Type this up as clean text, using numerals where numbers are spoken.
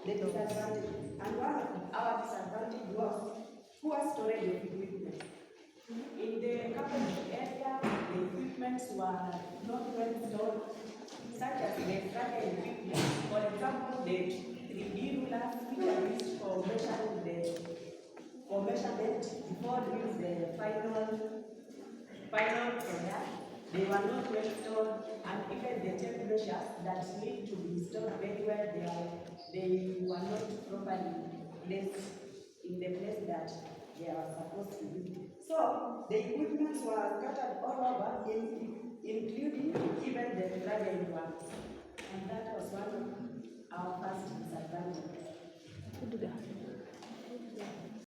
the disadvantages. And one of our disadvantage was poor storage of equipment. In the carpentry area, the equipments were not well stored, such as the fragile equipment. For example, the 3D rulers which are used for measurement before doing the final product. They were not well stored, and even the tape measures that need to be stored very well, they were not properly placed in the place that they are supposed to be. So the equipment were scattered all over, including even the fragile ones. And that was one of our first disadvantages.